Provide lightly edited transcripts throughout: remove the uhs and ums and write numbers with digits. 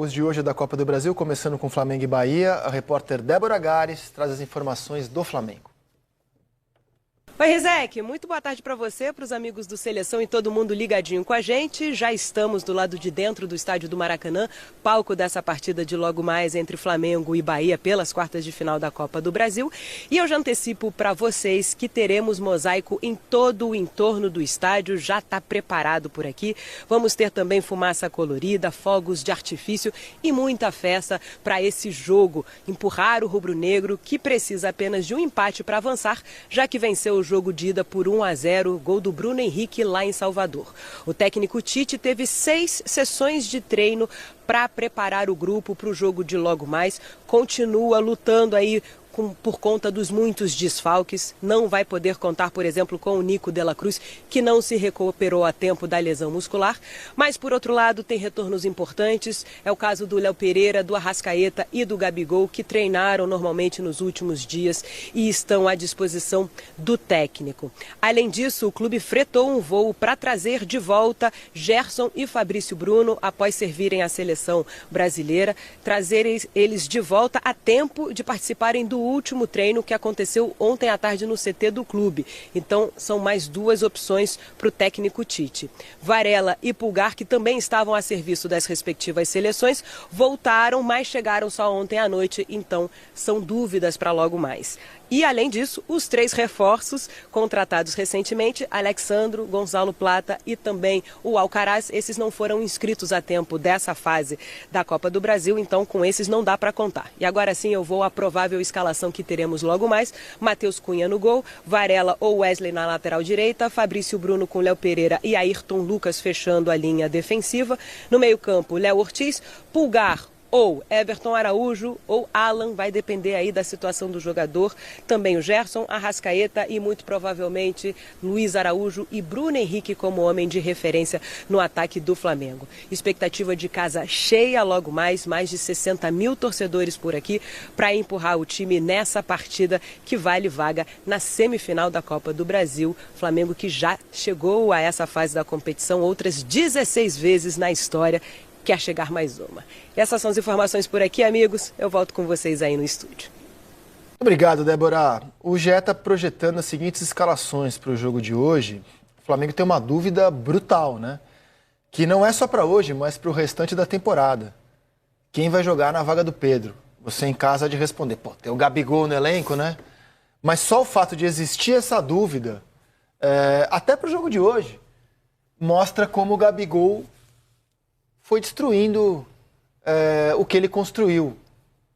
Os de hoje da Copa do Brasil, começando com Flamengo e Bahia, a repórter Débora Gares traz as informações do Flamengo. Oi, Rizek, muito boa tarde para você, para os amigos do Seleção e todo mundo ligadinho com a gente. Já estamos do lado de dentro do estádio do Maracanã, palco dessa partida de logo mais entre Flamengo e Bahia pelas quartas de final da Copa do Brasil. E eu já antecipo para vocês que teremos mosaico em todo o entorno do estádio, já está preparado por aqui. Vamos ter também fumaça colorida, fogos de artifício e muita festa para esse jogo. Empurrar o rubro-negro, que precisa apenas de um empate para avançar, já que venceu o jogo de ida por 1-0, gol do Bruno Henrique lá em Salvador. O técnico Tite teve 6 sessões de treino para preparar o grupo para o jogo de logo mais. Continua lutando aí por conta dos muitos desfalques, não vai poder contar, por exemplo, com o Nico de la Cruz, que não se recuperou a tempo da lesão muscular, mas, por outro lado, tem retornos importantes, é o caso do Léo Pereira, do Arrascaeta e do Gabigol, que treinaram normalmente nos últimos dias e estão à disposição do técnico. Além disso, o clube fretou um voo para trazer de volta Gerson e Fabrício Bruno, após servirem à seleção brasileira, trazer eles de volta a tempo de participarem do último treino que aconteceu ontem à tarde no CT do clube. Então, são mais 2 opções para o técnico Tite. Varela e Pulgar, que também estavam a serviço das respectivas seleções, voltaram, mas chegaram só ontem à noite, então são dúvidas para logo mais. E, além disso, os 3 reforços contratados recentemente, Alexandro, Gonzalo Plata e também o Alcaraz, esses não foram inscritos a tempo dessa fase da Copa do Brasil, então com esses não dá para contar. E agora sim eu vou à provável escalação que teremos logo mais: Matheus Cunha no gol, Varela ou Wesley na lateral direita, Fabrício Bruno com Léo Pereira e Ayrton Lucas fechando a linha defensiva. No meio-campo, Léo Ortiz, Pulgar ou Everton Araújo ou Alan, vai depender aí da situação do jogador. Também o Gerson, Arrascaeta e muito provavelmente Luiz Araújo e Bruno Henrique como homem de referência no ataque do Flamengo. Expectativa de casa cheia logo mais de 60 mil torcedores por aqui para empurrar o time nessa partida que vale vaga na semifinal da Copa do Brasil. Flamengo que já chegou a essa fase da competição outras 16 vezes na história, quer chegar mais uma. Essas são as informações por aqui, amigos. Eu volto com vocês aí no estúdio. Obrigado, Débora. O GE está projetando as seguintes escalações para o jogo de hoje. O Flamengo tem uma dúvida brutal, né? Que não é só para hoje, mas para o restante da temporada. Quem vai jogar na vaga do Pedro? Você em casa há de responder, pô, tem o Gabigol no elenco, né? Mas só o fato de existir essa dúvida, até para o jogo de hoje, mostra como o Gabigol foi destruindo o que ele construiu,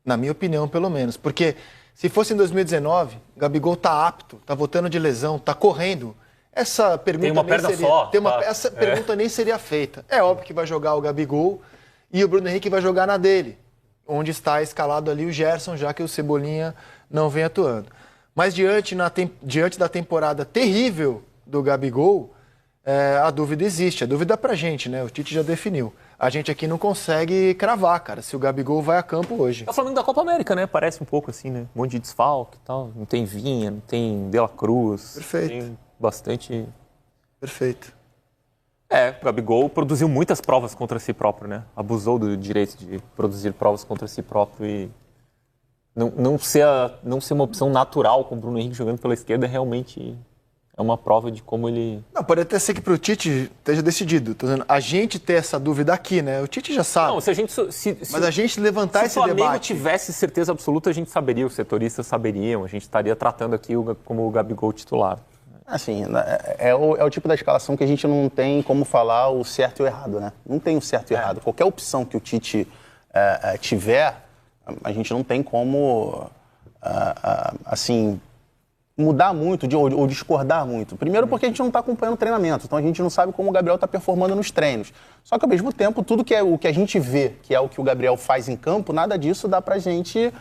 na minha opinião, pelo menos. Porque se fosse em 2019, o Gabigol tá apto, tá voltando de lesão, tá correndo, essa pergunta tem uma perna só. Essa pergunta nem seria feita. É óbvio que vai jogar o Gabigol e o Bruno Henrique vai jogar na dele, onde está escalado ali o Gerson, já que o Cebolinha não vem atuando. Mas diante da temporada terrível do Gabigol, a dúvida existe, a dúvida pra gente, né? O Tite já definiu. A gente aqui não consegue cravar, cara, se o Gabigol vai a campo hoje. É o Flamengo da Copa América, né? Parece um pouco assim, né? Um monte de desfalque e tal. Não tem Vinha, não tem De la Cruz. Perfeito. Tem bastante... Perfeito. O Gabigol produziu muitas provas contra si próprio, né? Abusou do direito de produzir provas contra si próprio e não ser uma opção natural com o Bruno Henrique jogando pela esquerda realmente... É uma prova de como ele... Não, pode até ser que para o Tite esteja decidido. Tô dizendo, a gente ter essa dúvida aqui, né? O Tite já sabe. Não, se a gente... Mas a gente levantar esse debate... Se o Flamengo tivesse certeza absoluta, a gente saberia, os setoristas saberiam, a gente estaria tratando aqui como o Gabigol titular. Assim, é o tipo da escalação que a gente não tem como falar o certo e o errado, né? Não tem o certo e o errado. Qualquer opção que o Tite tiver, a gente não tem como, assim... mudar muito ou discordar muito. Primeiro porque a gente não está acompanhando o treinamento, então a gente não sabe como o Gabriel está performando nos treinos. Só que ao mesmo tempo, tudo que é o que a gente vê, que é o que o Gabriel faz em campo, nada disso dá pra gente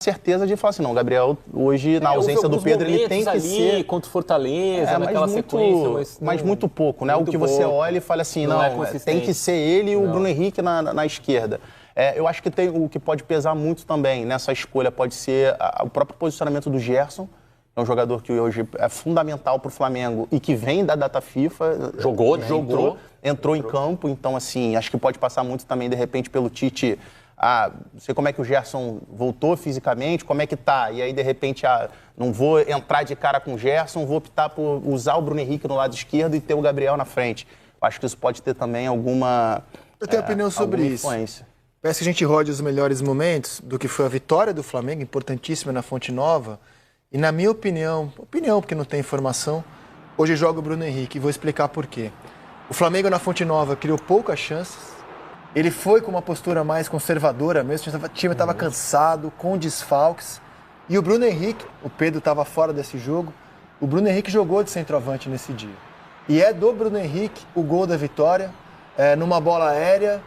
certeza de falar assim, não, o Gabriel hoje, na ausência do Pedro, ele tem que ser... contra o Fortaleza, naquela sequência... Mas muito pouco, né? O que você olha e fala assim, não, tem que ser ele e o Bruno Henrique na esquerda. Eu acho que o que pode pesar muito também nessa escolha pode ser o próprio posicionamento do Gerson. é um jogador que hoje é fundamental para o Flamengo e que vem da data FIFA. Jogou, né? Entrou em campo, então assim, acho que pode passar muito também, de repente, pelo Tite. Não sei como é que o Gerson voltou fisicamente, como é que tá, e aí de repente, não vou entrar de cara com o Gerson, vou optar por usar o Bruno Henrique no lado esquerdo e ter o Gabriel na frente. Acho que isso pode ter também alguma... Eu tenho opinião sobre isso. Influência. Peço que a gente rode os melhores momentos do que foi a vitória do Flamengo, importantíssima na Fonte Nova. E na minha opinião porque não tem informação, hoje joga o Bruno Henrique e vou explicar por quê. O Flamengo na Fonte Nova criou poucas chances, ele foi com uma postura mais conservadora mesmo, o time estava cansado, com desfalques. E o Bruno Henrique, o Pedro estava fora desse jogo, o Bruno Henrique jogou de centroavante nesse dia. E é do Bruno Henrique o gol da vitória, numa bola aérea,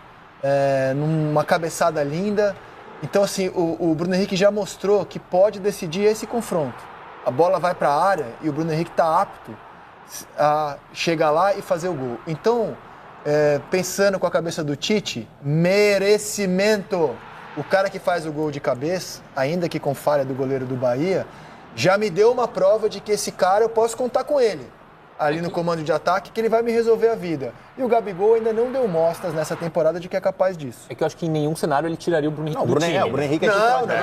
numa cabeçada linda. Então, assim, o Bruno Henrique já mostrou que pode decidir esse confronto. A bola vai para a área e o Bruno Henrique está apto a chegar lá e fazer o gol. Então, pensando com a cabeça do Tite, merecimento. O cara que faz o gol de cabeça, ainda que com falha do goleiro do Bahia, já me deu uma prova de que esse cara eu posso contar com ele. Ali no comando de ataque, que ele vai me resolver a vida. E o Gabigol ainda não deu mostras nessa temporada de que é capaz disso. É que eu acho que em nenhum cenário ele tiraria o Bruno Henrique do time. O Bruno Henrique é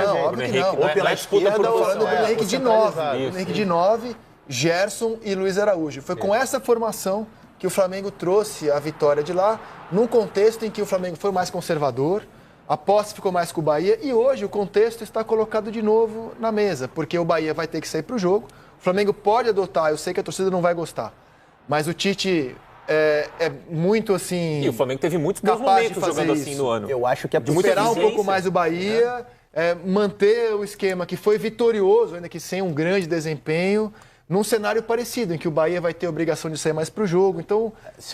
óbvio que não. Ou pela disputa por falando do Bruno Henrique de 9. Bruno Henrique de 9, Gerson e Luiz Araújo. Foi com essa formação que o Flamengo trouxe a vitória de lá, num contexto em que o Flamengo foi mais conservador, a posse ficou mais com o Bahia, e hoje o contexto está colocado de novo na mesa, porque o Bahia vai ter que sair para o jogo, o Flamengo pode adotar, eu sei que a torcida não vai gostar, mas o Tite é muito assim... E o Flamengo teve muitos bons momentos jogando assim no ano. Eu acho que é de muita esperar um eficiência. pouco mais o Bahia, manter o esquema que foi vitorioso, ainda que sem um grande desempenho, num cenário parecido, em que o Bahia vai ter a obrigação de sair mais para o jogo. Então,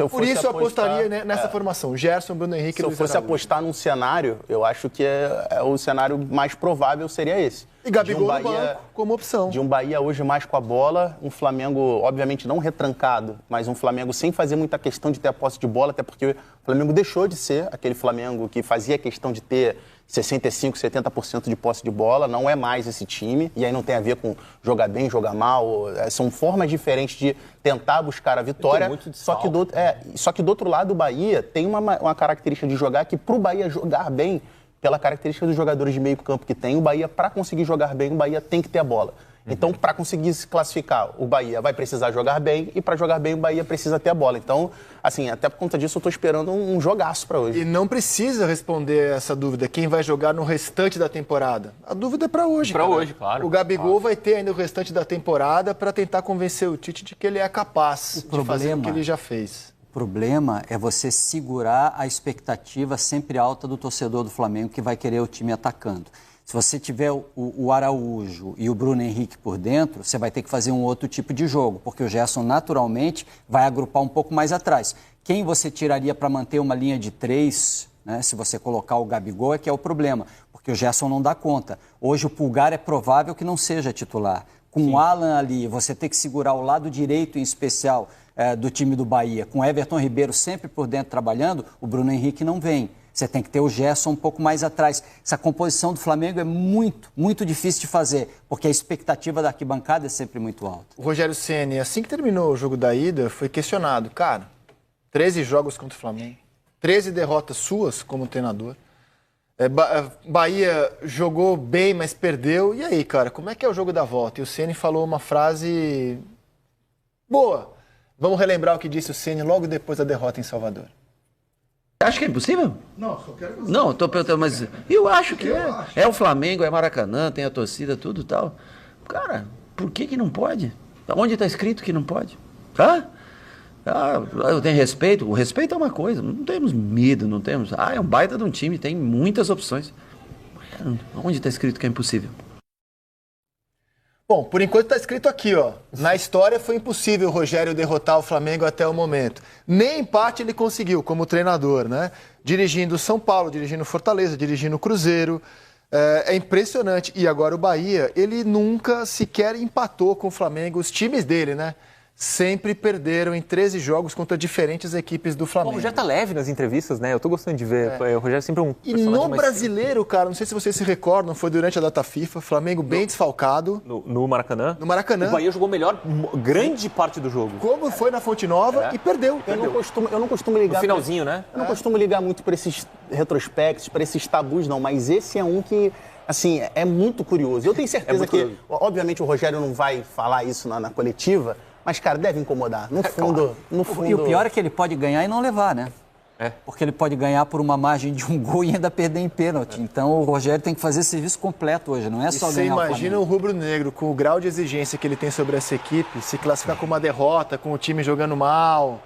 por isso eu apostaria nessa formação. Gerson, Bruno Henrique e Luiz Araújo. Se eu fosse apostar num cenário, eu acho que o cenário mais provável seria esse. E Gabigol no banco como opção. De um Bahia hoje mais com a bola, um Flamengo, obviamente, não retrancado, mas um Flamengo sem fazer muita questão de ter a posse de bola, até porque o Flamengo deixou de ser aquele Flamengo que fazia questão de ter 65%, 70% de posse de bola, não é mais esse time, e aí não tem a ver com jogar bem, jogar mal, são formas diferentes de tentar buscar a vitória, só que do outro lado o Bahia tem uma característica de jogar que pro Bahia jogar bem, pela característica dos jogadores de meio campo que tem, o Bahia, para conseguir jogar bem, o Bahia tem que ter a bola. Então, para conseguir se classificar, o Bahia vai precisar jogar bem e para jogar bem o Bahia precisa ter a bola. Então, assim, até por conta disso eu estou esperando um jogaço para hoje. E não precisa responder essa dúvida, quem vai jogar no restante da temporada. A dúvida é para hoje. Para hoje, claro. O Gabigol vai ter ainda o restante da temporada para tentar convencer o Tite de que ele é capaz de fazer o que ele já fez. O problema é você segurar a expectativa sempre alta do torcedor do Flamengo que vai querer o time atacando. Se você tiver o Araújo e o Bruno Henrique por dentro, você vai ter que fazer um outro tipo de jogo, porque o Gerson naturalmente vai agrupar um pouco mais atrás. Quem você tiraria para manter uma linha de 3, né, se você colocar o Gabigol, é que é o problema, porque o Gerson não dá conta. Hoje o Pulgar é provável que não seja titular. Com o Alan ali, você tem que segurar o lado direito em especial do time do Bahia. Com o Everton Ribeiro sempre por dentro trabalhando, o Bruno Henrique não vem. Você tem que ter o Gerson um pouco mais atrás. Essa composição do Flamengo é muito, muito difícil de fazer, porque a expectativa da arquibancada é sempre muito alta. O Rogério Ceni, assim que terminou o jogo da ida, foi questionado. Cara, 13 jogos contra o Flamengo, 13 derrotas suas como treinador. Bahia jogou bem, mas perdeu. E aí, cara, como é que é o jogo da volta? E o Ceni falou uma frase boa. Vamos relembrar o que disse o Ceni logo depois da derrota em Salvador. Acho que é impossível? Não, só quero você. Não, estou perguntando, mas eu acho que é o Flamengo, é Maracanã, tem a torcida, tudo e tal. Cara, por que não pode? Onde está escrito que não pode? Eu tenho respeito. O respeito é uma coisa, não temos medo, não temos... é um baita de um time, tem muitas opções. Onde está escrito que é impossível? Bom, por enquanto está escrito aqui, ó. Na história foi impossível o Rogério derrotar o Flamengo até o momento. Nem empate ele conseguiu como treinador, né? Dirigindo São Paulo, dirigindo Fortaleza, dirigindo Cruzeiro. É impressionante. E agora o Bahia, ele nunca sequer empatou com o Flamengo, os times dele, né? sempre perderam em 13 jogos contra diferentes equipes do O Flamengo. Rogério tá leve nas entrevistas, né? Eu tô gostando de ver. O Rogério é sempre um E personagem no mais brasileiro, cara, não sei se vocês se recordam, foi durante a data FIFA, Flamengo bem desfalcado. no Maracanã. No Maracanã. O Bahia jogou melhor grande parte do jogo. Como foi na Fonte Nova e perdeu. Eu não costumo ligar. No finalzinho, né? Eu não costumo ligar muito para esses retrospectos, para esses tabus, não, mas esse é um que, assim, é muito curioso. Eu tenho certeza muito que, curioso. obviamente, o Rogério não vai falar isso na coletiva, mas, cara, deve incomodar. No fundo. E o pior é que ele pode ganhar e não levar, né? É. Porque ele pode ganhar por uma margem de um gol e ainda perder em pênalti. Então o Rogério tem que fazer serviço completo hoje, não é só Você ganhar o imagina Flamengo. o rubro-negro, com o grau de exigência que ele tem sobre essa equipe, se classificar com uma derrota, com o time jogando mal.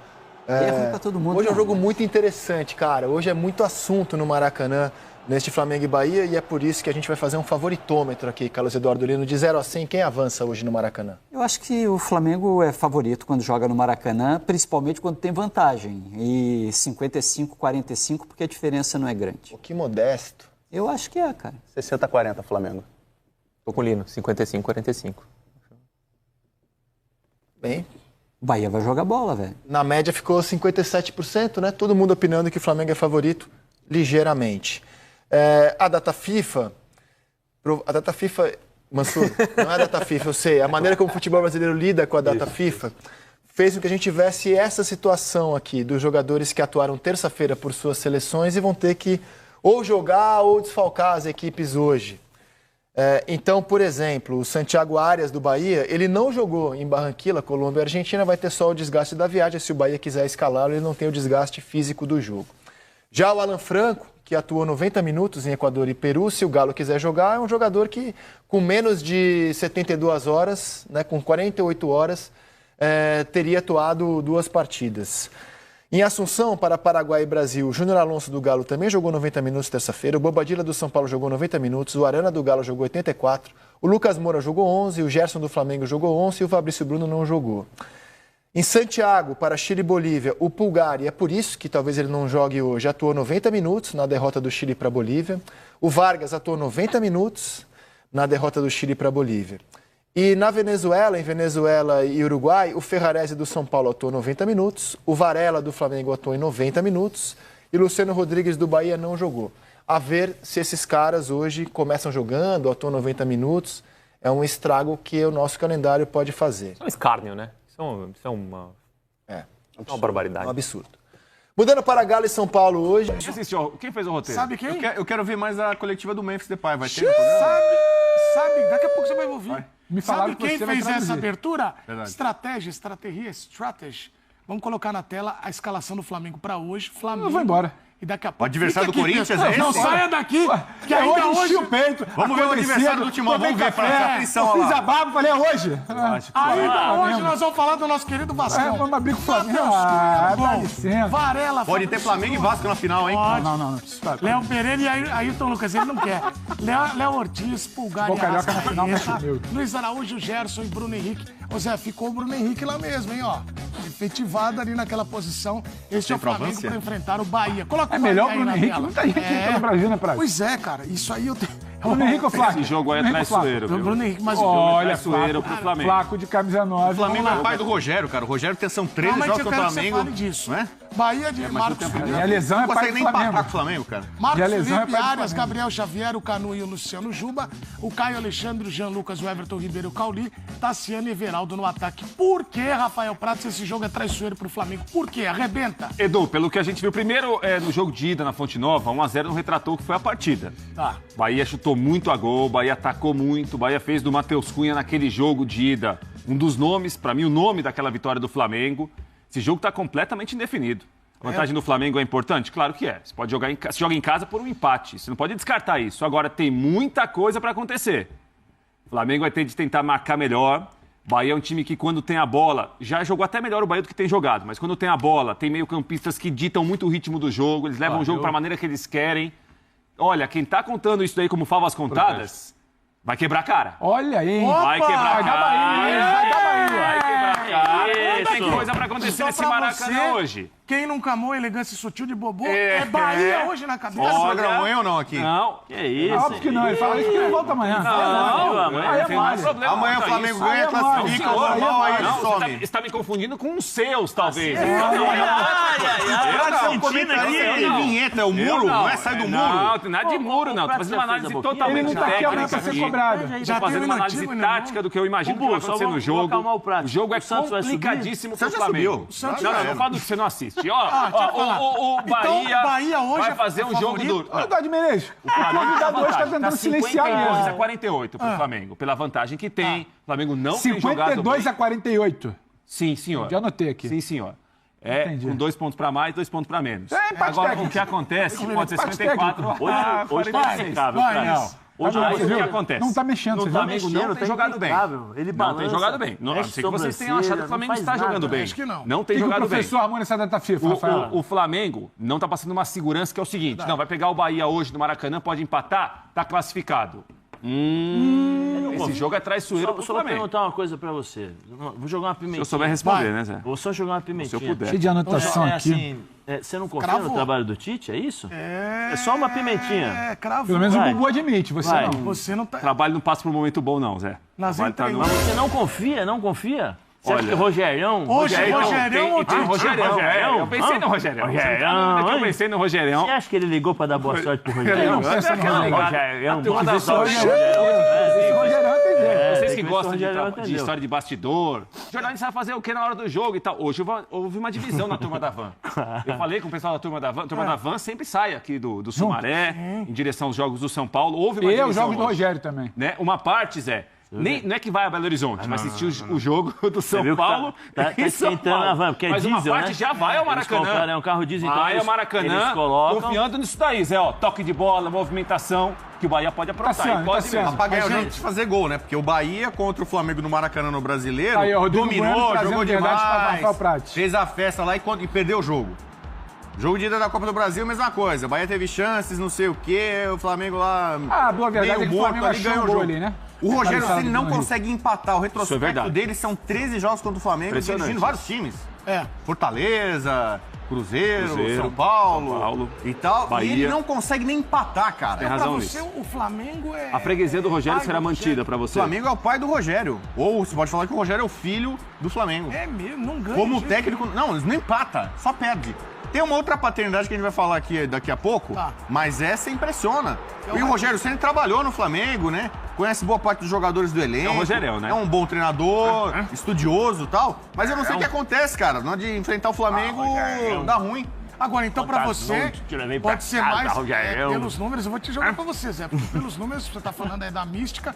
É ruim pra todo mundo. Hoje é um né? jogo muito interessante, cara. Hoje é muito assunto no Maracanã, neste Flamengo e Bahia, e é por isso que a gente vai fazer um favoritômetro aqui, Carlos Eduardo Lino, de 0 a 100, quem avança hoje no Maracanã? Eu acho que o Flamengo é favorito quando joga no Maracanã, principalmente quando tem vantagem. E 55-45, porque a diferença não é grande. Pô, que modesto. Eu acho que é, cara. 60-40, Flamengo. Tô com o Lino, 55-45. Bem, O Bahia vai jogar bola, velho. na média ficou 57%, né? Todo mundo opinando que o Flamengo é favorito, ligeiramente. A data FIFA, Mansur, não é a data FIFA, eu sei, a maneira como o futebol brasileiro lida com a data FIFA fez com que a gente tivesse essa situação aqui dos jogadores que atuaram terça-feira por suas seleções e vão ter que ou jogar ou desfalcar as equipes hoje. Então, por exemplo, o Santiago Arias do Bahia, ele não jogou em Barranquilla, Colômbia e Argentina, vai ter só o desgaste da viagem. Se o Bahia quiser escalá-lo, ele não tem o desgaste físico do jogo. Já o Alan Franco, que atuou 90 minutos em Equador e Peru, se o Galo quiser jogar, é um jogador que, com menos de 72 horas, né, com 48 horas, teria atuado 2 partidas. Em Assunção, para Paraguai e Brasil, o Júnior Alonso do Galo também jogou 90 minutos terça-feira, o Bobadilla do São Paulo jogou 90 minutos, o Arana do Galo jogou 84, o Lucas Moura jogou 11, o Gerson do Flamengo jogou 11 e o Fabrício Bruno não jogou. Em Santiago, para Chile e Bolívia, o Pulgar, e é por isso que talvez ele não jogue hoje, atuou 90 minutos na derrota do Chile para a Bolívia. O Vargas atuou 90 minutos na derrota do Chile para a Bolívia. E na Venezuela, em Venezuela e Uruguai, o Ferrarese do São Paulo atuou 90 minutos, o Varela do Flamengo atuou em 90 minutos e o Luciano Rodrigues do Bahia não jogou. A ver se esses caras hoje começam jogando, atuam 90 minutos. É um estrago que o nosso calendário pode fazer. Isso é um escárnio, né? Isso é uma barbaridade. É um absurdo. Mudando para Galo e São Paulo hoje. Assistiu, quem fez o roteiro? Sabe quem? Eu quero ver mais a coletiva do Memphis Depay. Vai ter no programa? Sabe, daqui a pouco você vai ouvir. Me Sabe falaram que quem você vai fez essa traduzir. abertura? Verdade. Strategy. Vamos colocar na tela a escalação do Flamengo para hoje. Flamengo. Eu vou embora. E daqui a pouco. adversário Fica do aqui, Corinthians não, é esse? Não saia daqui, que ainda hoje. o peito. Vamos ver o adversário do Timão. Vamos ver pra atenção Eu lá. fiz a barba, falei, é hoje. Ainda hoje nós vamos falar do nosso querido Vascão. Vamos abrir com o Flamengo. Matheus Ah, Cunha, dá bom. licença. Varela. Pode ter Flamengo e Vasco na final, hein? Pode. Não. Léo Pereira e Ailton Lucas, ele não quer. Léo Ortiz, Pulgar e Gol carioca na final, Arrascaeta, mexe meu. Luiz Araújo, Gerson e Bruno Henrique. Ô Zé, ficou o Bruno Henrique lá mesmo, hein, ó. Efetivado ali naquela posição. Este é o Flamengo Centroavância. para enfrentar o Bahia. Coloca É o Bahia melhor o aí Bruno na Henrique, tela. muita gente aqui no Brasil, né, Prazo? Pois é, cara, isso aí eu tenho... Bruno Henrique ou Flaco? Esse jogo aí é Bruno Henrique ou Flaco? traiçoeiro, viu? Bruno Henrique, mas Olha, traiçoeiro pro Flamengo. Flaco de camisa 9. O Flamengo é o pai do Rogério, cara. O Rogério tem são 13 Realmente jogos eu contra o quero que você Flamengo. fale disso. Não é? Bahia de Marcos Minha lesão Não é pai consegue do nem empatar Flamengo. com o Flamengo, cara. Marcos E a lesão Felipe, é pai do Arias, Flamengo. Gabriel Xavier, o Canu e o Luciano Juba, o Caio Alexandre, o Jean Lucas, o Everton Ribeiro, o Cauli, Tassiano e Everaldo no ataque. Por que, Rafael Prato, esse jogo é traiçoeiro pro Flamengo? Por quê? Arrebenta. Edu, pelo que a gente viu, primeiro no jogo de ida na Fonte Nova, 1x0 não retratou o que foi a partida. Tá. Bahia chutou muito a gol, Bahia atacou muito, Bahia fez do Matheus Cunha naquele jogo de ida um dos nomes, pra mim, o nome daquela vitória do Flamengo. Esse jogo tá completamente indefinido. A vantagem do Flamengo é importante? Claro que é. Você pode jogar se joga em casa por um empate. Você não pode descartar isso. Agora tem muita coisa pra acontecer. O Flamengo vai ter de tentar marcar melhor. Bahia é um time que, quando tem a bola, já jogou até melhor o Bahia do que tem jogado, mas quando tem a bola, tem meio-campistas que ditam muito o ritmo do jogo, eles levam o jogo pra maneira que eles querem. Olha, quem tá contando isso daí como favas contadas, vai quebrar a cara. Olha aí, hein? Vai quebrar a Vai dar cara. Bahia, vai dar Bahia. Vai quebrar a cara. Tem coisa pra acontecer Só nesse pra Maracanã você hoje. Quem nunca amou elegância sutil de Bobô é Bahia hoje na cabeça. Esse programa amanhã ou não aqui? Não. Que isso? Óbvio que não, ele fala isso que ele volta amanhã. Não tem mais problema. Amanhã o Flamengo ganha, classifica, normal, aí ele some. Você está me confundindo com os seus, talvez. Vinheta, é o muro, não é sair do muro. Não, tem nada de muro, não. Tô fazendo uma análise Ele totalmente não tá aqui amanhã técnica pra ser aqui. cobrado. Tô fazendo uma análise tática do que eu imagino que vai acontecer no jogo. O jogo é complicadíssimo pro Flamengo. Não, não falo do que você não assiste. O Bahia hoje vai fazer um jogo duro. Verdade, Menezes. O convidado hoje tá tentando silenciar 52 a mesmo. 48 pro Flamengo, pela vantagem que tem. O Flamengo não tem jogado 52 bem. a 48. Sim, senhor. Já anotei aqui. Sim, senhor. É, Entendi. com 2 pontos pra mais, 2 pontos pra menos. É, empate Agora, técnico. o que acontece pode ser Empate 54 técnico. Hoje tá impecável, vai, cara. isso. Hoje Tá Aí Você o que viu? acontece? Não tá mexendo, No você viu? Flamengo não tem jogado bem. Ele Não balança, tem jogado bem. Não, a não mexe ser que vocês tenham achado que o Flamengo sobrancelha, está não faz jogando nada. bem. Acho que não. Não tem O que o jogado bem. professor armou nessa data FIFA, Rafael? O Flamengo não está passando uma segurança que é o seguinte: não, vai pegar o Bahia hoje no Maracanã, pode empatar, tá classificado. Esse jogo é traiçoeiro pro Só vou Flamengo. perguntar uma coisa pra você. Vou jogar uma Se pimentinha. eu souber responder, né, Zé? Vou só jogar uma pimentinha. Se eu puder. Cheio de anotação aqui. Assim, você não confia no trabalho do Tite, é isso? É só uma pimentinha. É, cravou. Pelo menos o Vai. Bubu admite, você Vai. não. Você não tá... Trabalho não passa por um momento bom, não, Zé. Nas Trabalho tá entrelinhas. Mas você não confia? Não confia? Você acha Olha. que Rogerião... Hoje, Rogerião ou Tem Rogerião. Rogerião? Eu pensei no Rogerião. Rogerião, Eu pensei no Rogerião. Você acha que ele ligou pra dar boa sorte pro Ele Rogerião? não pensa no Rogério. A turma da Esse Rogério entendeu. Vocês que tem que gostam ver se o Rogério de entendeu. história de bastidor, o jornalista vai fazer o que na hora do jogo e tal. Hoje houve uma divisão na turma da Van. Eu falei com o pessoal da turma da Van. A turma da Van sempre sai aqui do Sumaré, em direção aos jogos do São Paulo. Houve uma E divisão os jogos do hoje, Rogério também. né? Uma parte, Zé, não é que vai a Belo Horizonte, vai assistir o jogo do São viu que Paulo tá e São esquentando Paulo. a van, porque é Mas uma diesel, parte né? já vai ao Eles compraram, Maracanã. um carro diesel, então Vai ao eles Maracanã, colocam... confiando nisso daí, Zé. Ó, toque de bola, movimentação, que o Bahia pode aprontar. Tassiano, E pode Tassiano. mesmo. Pra ganhar o jogo de fazer gol, né? Porque o Bahia contra o Flamengo no Maracanã no Brasileiro Aí, ó, Rodrigo Bueno dominou, trazendo jogou verdade pra Rafael demais, Prats. fez a festa lá e perdeu o jogo. Jogo de ida da Copa do Brasil, mesma coisa. O Bahia teve chances, não sei o quê, o Flamengo lá... Ah, boa verdade meio é que o morto Flamengo ali, achou ganhou um o gol jogo. ali, né? O Rogério Cabeçada Ceni do não Henrique. consegue empatar. O Isso é retrospecto verdade. dele são 13 jogos contra o Flamengo, Impressionante. dirigindo vários times. É. Fortaleza, Cruzeiro, Cruzeiro, São Paulo, São Paulo, e tal. Bahia. E ele não consegue nem empatar, cara. Tem Pra razão você, nisso. o Flamengo é... A freguesia do Rogério Ai, será do mantida pra O você. Flamengo é o pai do Rogério. Ou você pode falar que o Rogério é o filho do Flamengo. É mesmo, não ganha. Como de- técnico, não, não empata, só perde. Tem uma outra paternidade que a gente vai falar aqui daqui a pouco, Tá. mas essa impressiona. E o Rogério Ceni trabalhou no Flamengo, né? Conhece boa parte dos jogadores do elenco. É o Rogerião, né? É um bom treinador, estudioso e tal. Mas eu não sei o que acontece, cara. Na hora de enfrentar o Flamengo, dá ruim. Agora, então, pra você, te levei pra pode ser casa, mais Rogério. pelos números. Eu vou te jogar pra você, Zé. Porque pelos números, você tá falando aí da mística,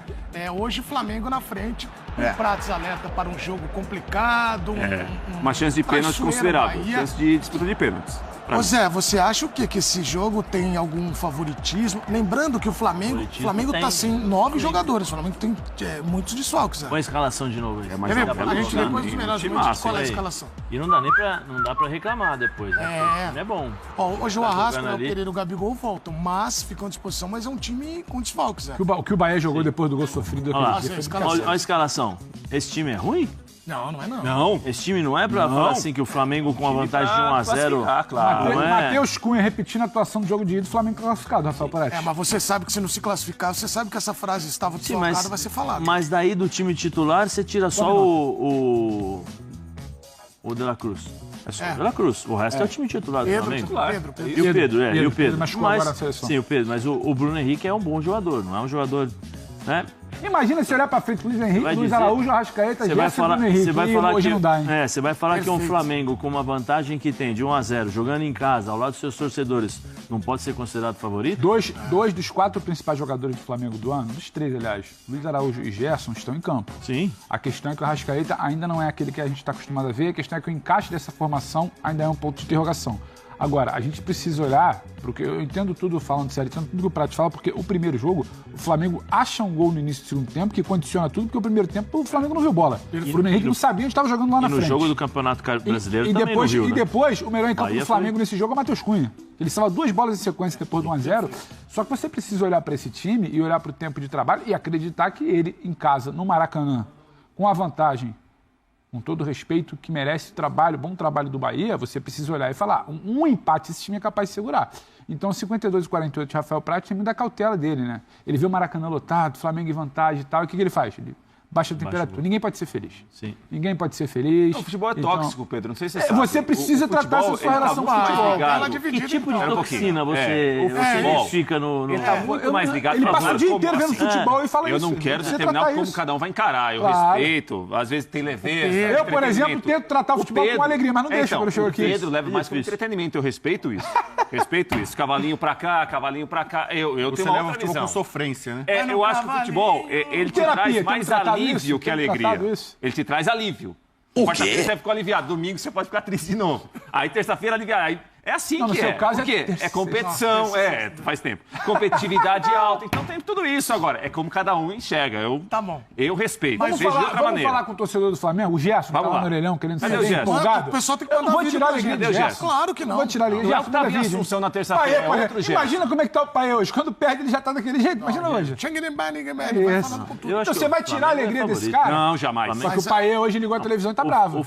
hoje Flamengo na frente. É. O Prats alerta para um jogo complicado. Uma chance de pênalti traiçoeiro, considerável. Bahia. Chance de disputa de pênaltis. Pra Ô mim. Zé, você acha o quê? Que esse jogo tem algum favoritismo? Lembrando que o Flamengo Tem. tá sem 9 jogadores. O Flamengo tem muitos desfalques, Zé. Põe a escalação de novo aí. mas Quer ver? dá pra A gente colocar depois dos um melhores timaço, momentos, qual é a aí. escalação? E não dá pra reclamar depois, né? É. O time é bom. Ó, hoje o Tá Arrasca, jogando o ali. Pereira e o Gabigol voltam, mas ficam à disposição, mas é um time com desfalques, Zé. O que o Bahia jogou depois do gol sofrido. Olha lá, aquele dia, foi olha a escalação. Esse time é ruim? Não, não é não. Não. Esse time não é pra falar assim que o Flamengo com a vantagem de 1-0... claro. Não é. Matheus Cunha repetindo a atuação do jogo de ida do Flamengo classificado, Rafael Prats. Mas você sabe que se não se classificar, você sabe que essa frase estava Sim, desfalcada, vai ser falada. mas daí do time titular você tira só o De La Cruz. É só o De La Cruz. O resto é o time titular do Pedro, Flamengo. Pedro. E o Pedro, e o Pedro. machucou Mas, agora na seleção. sim, o Pedro. Mas o Bruno Henrique é um bom jogador, não é um jogador... Né? Imagina se olhar pra frente, Luiz Henrique, Vai Luiz dizer- Araújo, Arrascaeta, Você vai Gerson e falar, Bruno Henrique. você vai E falar hoje que, não dá, hein? você vai falar que um Perfeito. Flamengo com uma vantagem que tem de 1-0, jogando em casa, ao lado dos seus torcedores, não pode ser considerado favorito? Dois dos 4 principais jogadores do Flamengo do ano, dos 3, aliás, Luiz Araújo e Gerson, estão em campo. Sim. A questão é que o Arrascaeta ainda não é aquele que a gente está acostumado a ver, a questão é que o encaixe dessa formação ainda é um ponto de interrogação. Agora, a gente precisa olhar, porque eu entendo tudo falando sério, entendo tudo que o Prats fala, porque o primeiro jogo, o Flamengo acha um gol no início do segundo tempo, que condiciona tudo, porque o primeiro tempo o Flamengo não viu bola. O Bruno Henrique não sabia onde estava jogando lá na E no frente. jogo do Campeonato Brasileiro E também depois, não viu, e né? depois, o melhor em campo Bahia do Flamengo foi- nesse jogo é o Matheus Cunha. Ele salva 2 bolas em sequência depois do 1-0. Só que você precisa olhar para esse time e olhar para o tempo de trabalho e acreditar que ele, em casa, no Maracanã, com a vantagem, com todo o respeito que merece bom trabalho do Bahia, você precisa olhar e falar, um empate esse time é capaz de segurar. Então, 52-48 de Rafael Prats tem muita cautela dele, né? Ele vê o Maracanã lotado, Flamengo em vantagem e tal, e o que ele faz? Ele baixa a temperatura. Ninguém pode ser feliz. Sim. Ninguém pode ser feliz. O futebol é tóxico, Pedro. Não sei se você sabe. Você precisa tratar essa sua relação com o futebol. Que tipo de toxina você identifica no... Ele está muito mais ligado. Ele passa o dia inteiro vendo futebol e fala isso. Eu não quero determinar como cada um vai encarar. Eu respeito. Às vezes tem leveza. Eu, por exemplo, tento tratar o futebol com alegria, mas não deixa quando eu chego aqui. O Pedro leva mais como entretenimento. Eu respeito isso. Respeito isso. Cavalinho pra cá, cavalinho pra cá. Eu tenho uma outra visão. Com sofrência, né? Eu acho que o futebol, ele te traz mais alívio que alegria. Ele te traz alívio. Quarta-feira você ficou aliviado, domingo você pode ficar triste de novo. Aí terça-feira aliviado. Aí é assim que é. Porque é competição, faz tempo. Competitividade alta, então tem tudo isso agora. É como cada um enxerga. Eu respeito. Vamos falar com o torcedor do Flamengo, o Gerson, que tá lá no orelhão, querendo ser empolgado. O pessoal tem que mandar vou tirar a alegria do Gerson. Claro que não. Vou tirar a alegria. Já tá em Assunção na terça-feira, é outro Gerson. Imagina como é que tá o pai hoje. Quando perde, ele já tá daquele jeito. Imagina hoje. Você vai tirar a alegria desse cara? Não, jamais. Só que o pai hoje ligou a televisão e tá bravo. O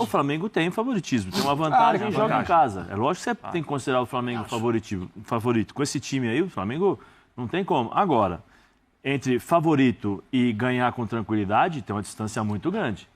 Flamengo tem favoritismo, tem uma vantagem e joga em casa. É lógico que você tem que considerar o Flamengo favorito. Com esse time aí, o Flamengo não tem como. Agora, entre favorito e ganhar com tranquilidade, tem uma distância muito grande.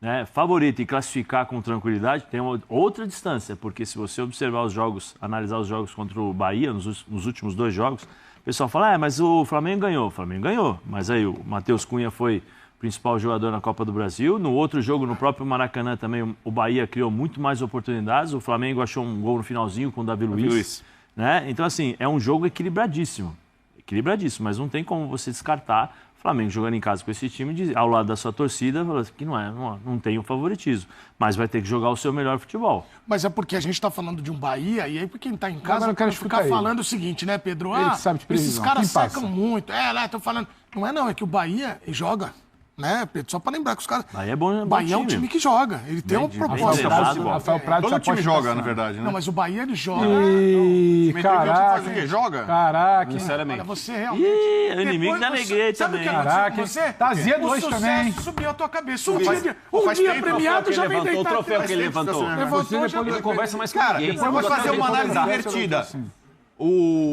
Né? Favorito e classificar com tranquilidade tem outra distância, porque se você observar os jogos, analisar os jogos contra o Bahia, nos últimos 2 jogos, o pessoal fala, mas o Flamengo ganhou. O Flamengo ganhou, mas aí o Matheus Cunha foi principal jogador na Copa do Brasil. No outro jogo, no próprio Maracanã também, o Bahia criou muito mais oportunidades. O Flamengo achou um gol no finalzinho com o Davi Luiz. Né? Então, assim, é um jogo equilibradíssimo. Mas não tem como você descartar o Flamengo jogando em casa com esse time, ao lado da sua torcida, que não tem o favoritismo. Mas vai ter que jogar o seu melhor futebol. Mas é porque a gente está falando de um Bahia, e aí quem está em casa vai ficar falando o seguinte, né, Pedro? Esses caras secam muito. Estão falando... Não é que o Bahia joga... Né, Pedro? Só para lembrar que os caras... Bahia é bom Bahia é um time que joga. Ele tem uma proposta. Todo time joga, na verdade, né? Não, mas o Bahia, ele joga. Caraca. Joga? Caraca. Sinceramente. Olha, você realmente... é o inimigo da alegria também. Caraca. Tá azedo hoje também. O sucesso subiu a tua cabeça. Um dia premiado já vem deitar. O troféu que ele levantou. Ele conversa mais com ninguém. Cara, vamos fazer uma análise invertida. O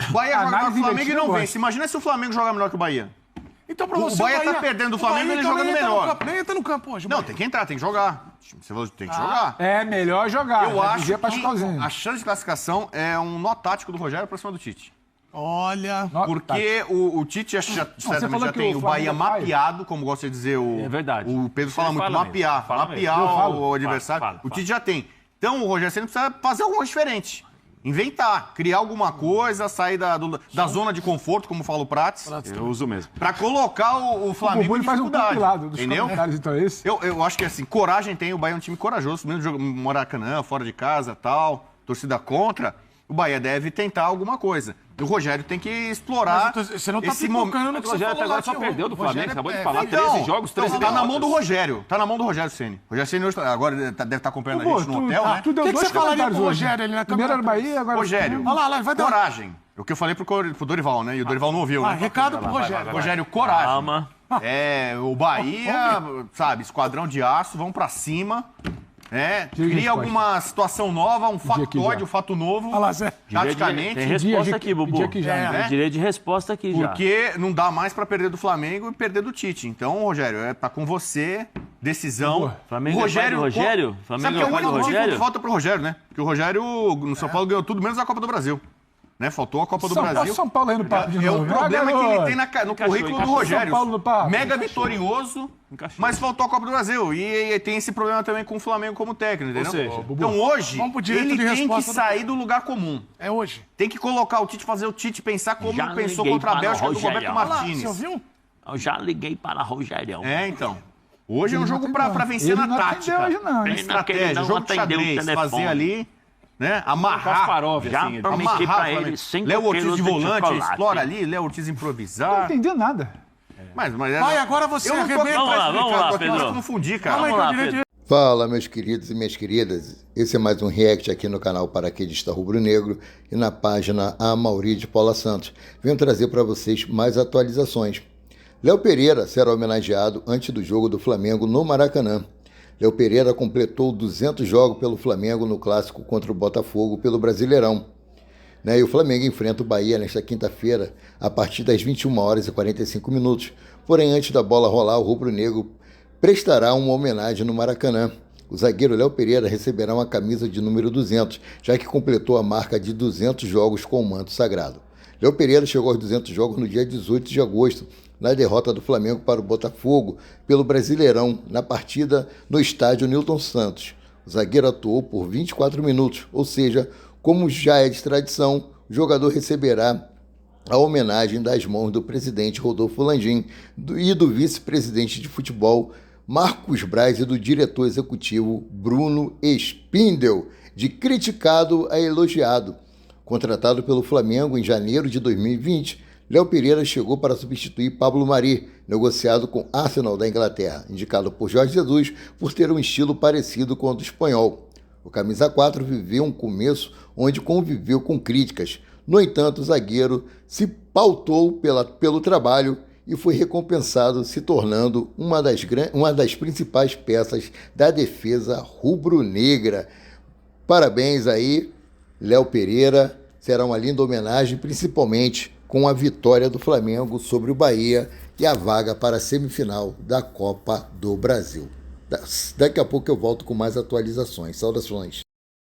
Bahia joga no Flamengo e não vence. Imagina se o Flamengo joga melhor que o Bahia. Então, pra você, o Bahia tá perdendo do Flamengo e ele jogando melhor. Nem entra no campo hoje. Não, tem que entrar, tem que jogar. Você tem que jogar. É melhor jogar. Eu acho que a chance de classificação é um nó tático do Rogério pra cima do Tite. Olha... Porque o Tite já tem o Bahia mapeado, como gosta de dizer o... É verdade. O Pedro fala muito, mapear o adversário. O Tite já tem. Então o Rogério sempre precisa fazer alguma coisa diferente. Inventar, criar alguma coisa, sair da zona de conforto, como fala o Prats. Eu uso mesmo. Pra colocar o Flamengo em dificuldade. Entendeu? Então é isso. Eu acho que assim, coragem tem. O Bahia é um time corajoso. Mesmo jogo Maracanã, fora de casa, tal, torcida contra. O Bahia deve tentar alguma coisa. O Rogério tem que explorar você não tá esse momento. O Rogério até agora só perdeu do Flamengo. Acabou de falar 13 jogos, 13 Tá na mão do Rogério. Tá na mão do Rogério Ceni. O Rogério Ceni agora deve estar acompanhando a gente no hotel, né? O que você falaria pro Rogério ali na Primeiro era Bahia, agora... Rogério, coragem. O que eu falei pro Dorival, né? E o Dorival não ouviu, né? Recado pro Rogério. Rogério, coragem. Calma. O Bahia, sabe, esquadrão de aço, vamos pra cima. Cria alguma situação nova, um factoide, um fato novo. Taticamente. Tem resposta aqui, Bubu. Tem direito de resposta aqui já. Porque não dá mais pra perder do Flamengo e perder do Tite. Então, Rogério, tá com você, decisão. Flamengo Rogério. Sabe que é o único motivo que falta pro Rogério, né? Porque o Rogério, no São Paulo, ganhou tudo menos a Copa do Brasil. Né? Faltou a Copa do Brasil. São Paulo aí no papo de novo. O problema é que ele tem no currículo do Rogério. Mega vitorioso, mas faltou a Copa do Brasil. E tem esse problema também com o Flamengo como técnico, entendeu? Ou seja, então hoje, ele tem que sair do lugar comum. É hoje. Tem que colocar o Tite, fazer o Tite pensar como pensou contra a Bélgica do Roberto Martínez. Você ouviu? Eu já liguei para Rogério. Então. Hoje é um jogo pra vencer na tática. Hoje não. Estratégia, jogo de xadrez, fazer ali... Né? Amarrar, já prometi pra ele sem Léo Ortiz de volante, explora ali, Léo Ortiz improvisar. Não entendi nada. Mas agora você arrebenta. Vamos lá, Pedro. Eu confundi, cara. Vamos lá, Pedro. Fala, meus queridos e minhas queridas. Esse é mais um react aqui no canal Paraquedista Rubro Negro e na página Amauri de Paula Santos. Venho trazer para vocês mais atualizações. Léo Pereira será homenageado antes do jogo do Flamengo no Maracanã. Léo Pereira completou 200 jogos pelo Flamengo no clássico contra o Botafogo pelo Brasileirão. E o Flamengo enfrenta o Bahia nesta quinta-feira, a partir das 21h45. Porém, antes da bola rolar, o rubro-negro prestará uma homenagem no Maracanã. O zagueiro Léo Pereira receberá uma camisa de número 200, já que completou a marca de 200 jogos com o manto sagrado. Léo Pereira chegou aos 200 jogos no dia 18 de agosto, na derrota do Flamengo para o Botafogo pelo Brasileirão, na partida no estádio Nilton Santos. O zagueiro atuou por 24 minutos, ou seja, como já é de tradição, o jogador receberá a homenagem das mãos do presidente Rodolfo Landim e do vice-presidente de futebol Marcos Braz e do diretor executivo Bruno Spindel, de criticado a elogiado. Contratado pelo Flamengo em janeiro de 2020, Léo Pereira chegou para substituir Pablo Mari, negociado com Arsenal da Inglaterra, indicado por Jorge Jesus por ter um estilo parecido com o do espanhol. O camisa 4 viveu um começo onde conviveu com críticas. No entanto, o zagueiro se pautou pelo trabalho e foi recompensado, se tornando uma das principais peças da defesa rubro-negra. Parabéns aí, Léo Pereira. Será uma linda homenagem, principalmente com a vitória do Flamengo sobre o Bahia e a vaga para a semifinal da Copa do Brasil. Daqui a pouco eu volto com mais atualizações. Saudações.